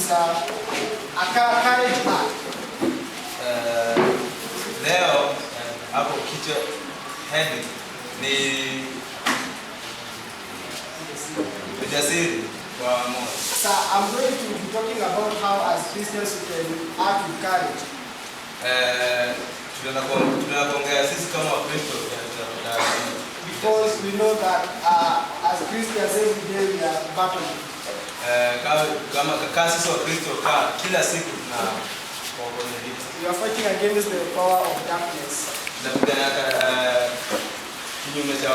is a courage act. Leo hapo kichwa head ni ujasiri kwa moyo. So I'm going to be talking about how as Christians we can act with courage. Tunakuongea sisi kama Wakristo Because we know that as Christians every day we are battling. kama sisi Wakristo kila siku na kuongoza vita. We are fighting against the power of darkness. Tunapigana kinyume cha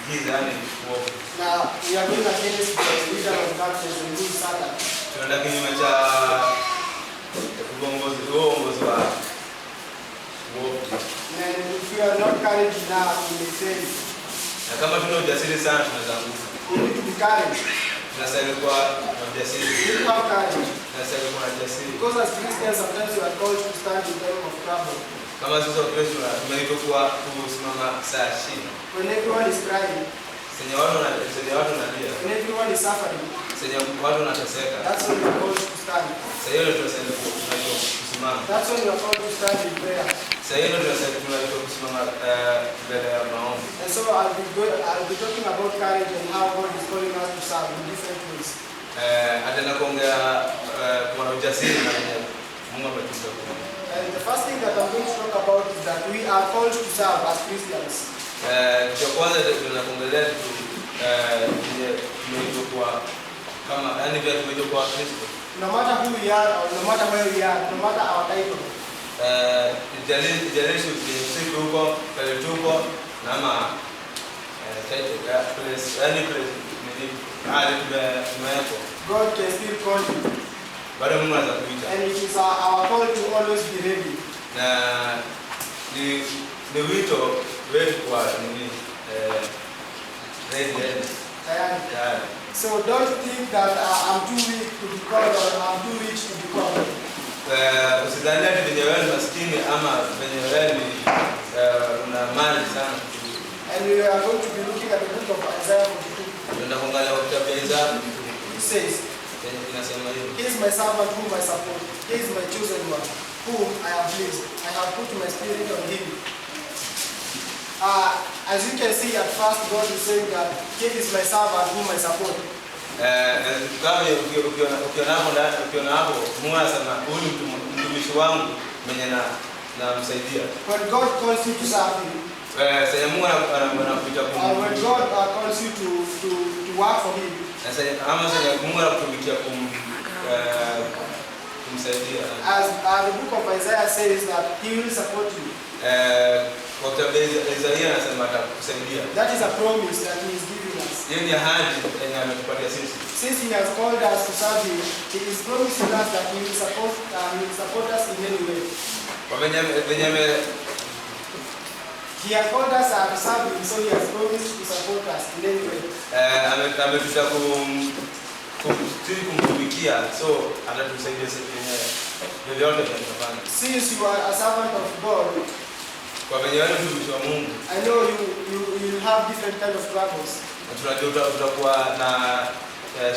giza yani uovu. Now we are going against the leader of darkness and who is Satan. Tunaenda kinyume cha uongozi wa uovu. And if we are not courage enough, we may fail. Na kama tuna ujasiri sana tunaweza anguka. We need to be courage. Tunastahili kuwa na ujasiri. We need to have courage. Tunastahili kuwa na ujasiri. Because as Christians sometimes we are called to stand in time of trouble. Kama sisi Wakristo tumeitwa kuwa kusimama saa shida. When everyone is crying. Senye watu wanalia. When everyone is suffering. Senye watu wanateseka. That's when we are called to stand. Sasa hiyo tunastahili kusimama. That's when we are called to stand in prayer. Sasa hiyo tunastahili kusimama mbele ya maombi. And so I'll be talking about courage and how God is calling us to serve in different ways. Ataenda kuongea kwa ujasiri na Mungu ametuita. And the first thing that I'm going to talk about is that we are called to serve as Christians. Kwa kwanza tunakuongelea tumeitwa kwa kama yani pia tumeitwa kwa Kristo. No matter who we are or no matter where we are, no matter our title. Ijalishi siku huko, pale tuko na ama title yani tumewekwa. God can still call you. Bado Mungu anaweza kuita. And it is our call to always be ready. Na ni wito wetu kwa nini ready. Tayari. So don't think that I'm too weak to be called or I'm too rich to be called. Usidhania ati venye wewe ni maskini ama venye wewe ni una mali sana. And we are going to be looking at the book of Isaiah 42. Tunaenda kuangalia kitabu cha Isaya. It says, inasema hivi. He is my servant whom I support. He is my chosen one, whom I have pleased. I have put my spirit on him. As you can see at first, God is saying that He is my servant whom I support. Kama ukiona hapo Mungu anasema huyu ni mtumishi wangu mwenye na msaidia. When God calls you to serve Him, sasa Mungu anakuita when God calls you to work for Him, sasa ama sasa Mungu anakutumikia kumsaidia. As the book of Isaiah says that He will support you. Kwa kitabu cha Isaya anasema atakusaidia. That is a promise that He is giving us. Hiyo ni ahadi yenye ametupatia sisi. Since He has called us to serve Him, He is promising us that He will support us in any way. Kwa venye He has called us to serve Him, so He has promised to support us in any way. Ametuita kumtumikia, so atatusaidia vyovyote tunafanya. Since you are a servant of God, kwa venye wewe ni mtumishi wa Mungu, I know you will have different kind of troubles. Tunajua utakuwa na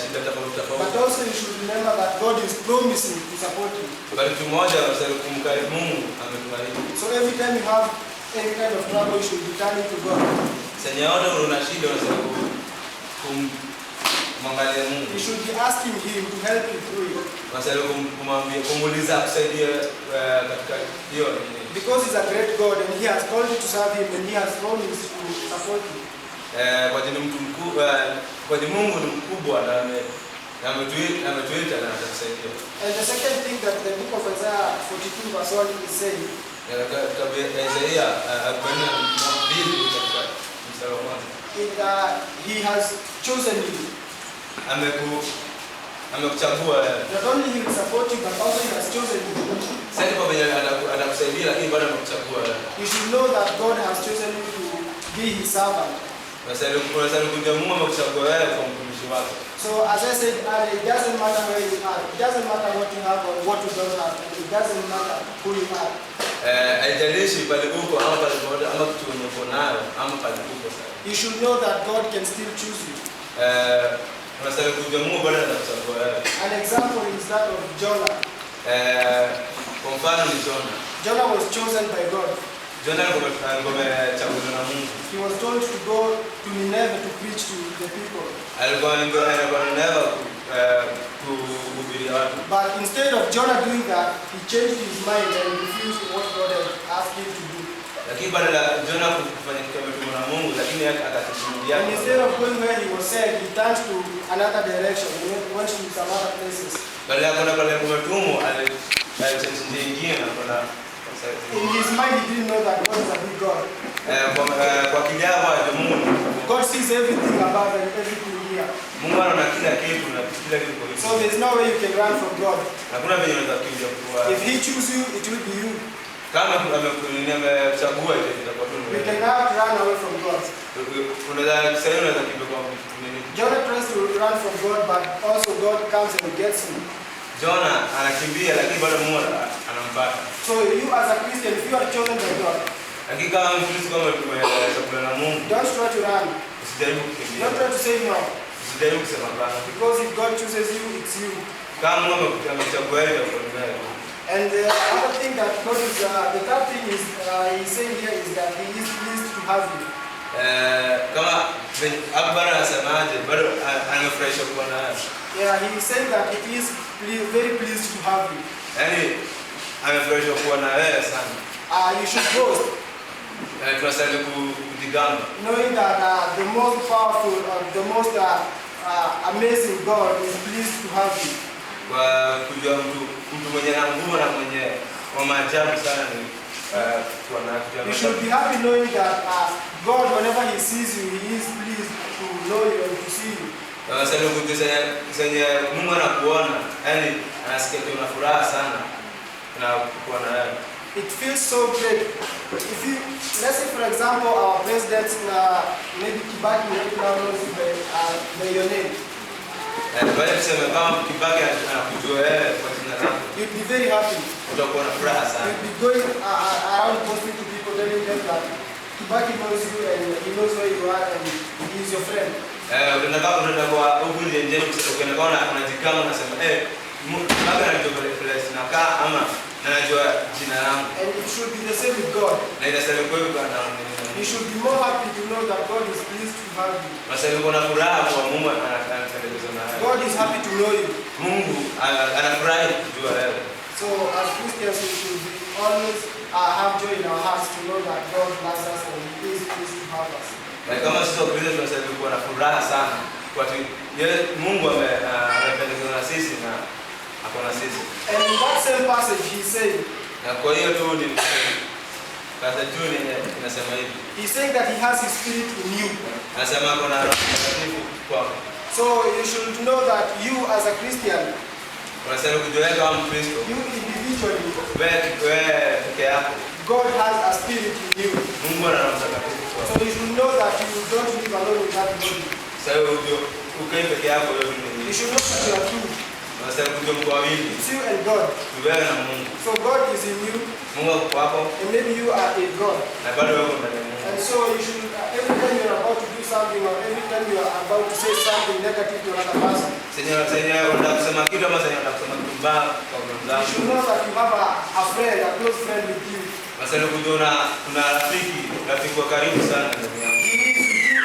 shida tofauti. But also you should remember that God is promising to support you. Bali mmoja anastahili kumkarimu Mungu ametuahidi. So every time you have any kind of trouble, you should be turning to God. Sasa yote una shida unastahili kumwangalia Mungu. You should be asking Him to help you through it. Unastahili kumuuliza akusaidie katika hiyo. Because He's a great God and He has called you to serve Him and He has promised to support you. Kwa jina mtu mkubwa, kwa jina Mungu ni mkubwa na ametuita na atakusaidia. And the second thing that the book of Isaiah 42 verse 1 is saying, kitabu cha Isaya 42 katika mstari wa kwanza. He has chosen you. Amekuchagua. Not only He will support you, but also He has chosen you. Sasa kwa vile anakusaidia lakini bado amekuchagua. You should know that God has chosen you to be His servant. Unastahili kujua Mungu amekuchagua wewe kwa mtumishi wake. So as I said earlier, it doesn't matter where you are. It doesn't matter what you have or what you don't have. It doesn't matter who you are. Haijalishi pale uko ama pale ama kitu uko nayo ama pale uko sasa. You should know that God can still choose you. unastahili kujua Mungu bado anakuchagua wewe. An example is that of Jonah. Kwa mfano ni Jonah. Jonah was chosen by God. Jonah alikuwa amechaguliwa na Mungu. He was told to go to Nineveh to preach to the people. Alikuwa Nineveh kuhubiri watu. But instead of Jonah doing that, he changed his mind and refused what God had asked him to do. Lakini badala ya Jonah kufanya kitu ametumwa na Mungu, lakini akakimbilia. And instead of going where he was sent, he turned to another direction. He went to some other places. Badala ya kwenda pale kumetumwa, alichange njia nyingine na kwenda. In his mind, he didn't know that God is a big God. Kwa kijana wa Mungu. God sees everything above and everything here. Mungu anaona kila kitu na kila kitu kwa hiyo. So there's no way you can run from God. Hakuna vile unaweza kukimbia kwa. If He chooses you, it will be you. Kama amechagua ile itakuwa tu. You cannot run away from God. Unaweza kimbia kwa nini? Jonah tries to run from God, but also God comes and gets him. Jonah anakimbia lakini bado Mungu anampata. So you as a Christian, if you are chosen by God, hakika Mkristo kama tumechaguliwa na Mungu, don't try to run. Usijaribu kukimbia. Don't try to say no. Usijaribu kusema hapana. Because if God chooses you, it's you. Kama Mungu amechagua wewe kwa wewe. And the other thing that God is, the third thing is, he's saying here is that He is pleased to have you. Kama Abara anasemaje, bado anafurahisha kuwa naye. Yeah, he is saying that He is very pleased to have you. Yaani amefurahisha kuwa na wewe sana. You should boast. Tunastahili kujigamba. Knowing that the most powerful, the most amazing God is pleased to have you. Kwa kujua mtu mwenye na nguvu na mwenye wa maajabu sana ni kuwa na kujua. You should be happy knowing that God, whenever He sees you, He is pleased to know you and to see you. Tunastahili kujua Mungu anakuona, yani anasikia kuna furaha sana na kuwa na wewe. It feels so great. If you, let's say for example, our president, maybe Kibaki, maybe now knows you by your name. Bali tuseme kama Kibaki anakujua wewe kwa jina lako. You'd be very happy. Utakuwa na furaha sana. You'd be going around posting to people, telling them that Kibaki knows you and he knows where you are and he is your friend. Unaenda kwa huko nje ukienda kwa unajikama unasema Kibaki anajua pale sinakaa ama anajua jina langu. And it should be the same with God. Na inastahili kwa hivyo na You should be more happy to know that God is pleased to have you. Unastahili kuwa na furaha kwa Mungu anapendezwa na wewe. God is happy to know you. Mungu anafurahi kujua wewe. So as Christians we should always have joy in our hearts to know that God loves us and He is pleased to have us. Na kama sisi Wakristo tunastahili kuwa na furaha sana kwa Mungu amependezwa na sisi na ako na sisi. And in that same passage He said, na kwa hiyo tu ni kata Juni inasema hivi. He's saying that He has His Spirit in you. Anasema kuna Roho Mtakatifu kwako. So you should know that you as a Christian, unastahili kujiweka kama Mkristo, you individually, wewe peke yako, God has a spirit in you. Mungu ana Roho Mtakatifu kwako. So you should know that you don't live alone in that body. Sasa ukae peke yako wewe ni. You should know that you are two. Unastahili kujua mko wawili. It's you and God. Wewe na Mungu. So God is in you. Mungu ako kwako. And maybe you are in God. Na bado wewe ndani ya Mungu. And so you should, every time you are about to do something or every time you are about to say something negative to another person, Senyewe unataka kusema kitu ama senyewe unataka kusema kitu mbaya kwa mwenzako. you should know that you have a friend, a close friend with you. Unastahili kujua kuna rafiki wa karibu sana ndani yako. He is with you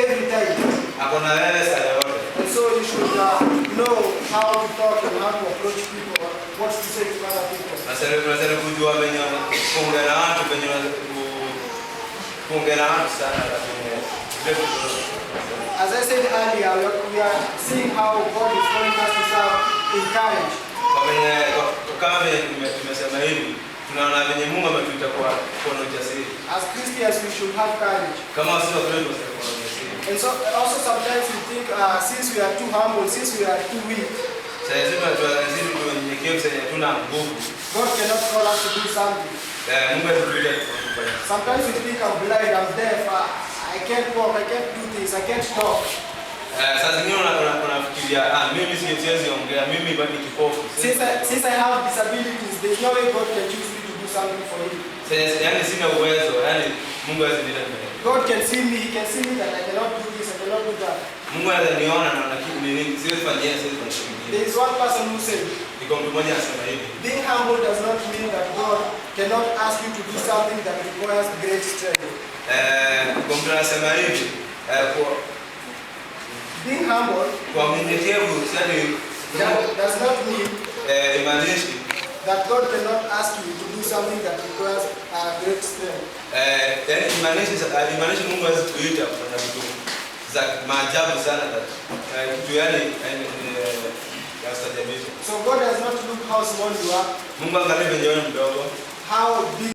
every time. Ako na wewe saa yote. And so you should know how to talk and how to approach people, or what to say to other people. Unastahili kujua venye kuongea na watu, venye kuongea na watu sana lakini as I said earlier, we are seeing how God is calling us to serve in courage. Kama tumesema hivi, tunaona venye Mungu ametuita kwa ujasiri. As Christians, we should have courage. Kama sisi Wakristo tunastahili kuwa na ujasiri. And so also sometimes we think since we are too humble, since we are too weak, Sasa tunyenyekevu senye tuna nguvu. God cannot call us to do something. Mungu atuita kufanya. Sometimes we think I'm blind, I'm deaf, I can't walk, I can't do this, I can't talk. Sasa zingine unafikiria mimi siwezi ongea, mimi bado ni kipofu. Since I have disabilities, there's no way God can choose me to do something for Him. Yaani sina uwezo, yaani Mungu hawezi nileta mbele. God can see me, He can see me that I cannot do this, I cannot do that. Mungu ananiona na kitu nini siwezi fanyia There is one person who said, niko mtu mmoja anasema hivi. Being humble does not mean that God cannot ask you to do something that requires great strength. Kwa mtu anasema hivi, being humble kwa mnyenyekevu does not mean imaanishi that God cannot ask you to do something that requires great strength. Yani imaanishi Mungu hawezi kuita kufanya vitu za maajabu sana kitu yani So God does not look how small you are. Mungu angalia venye wewe mdogo. How big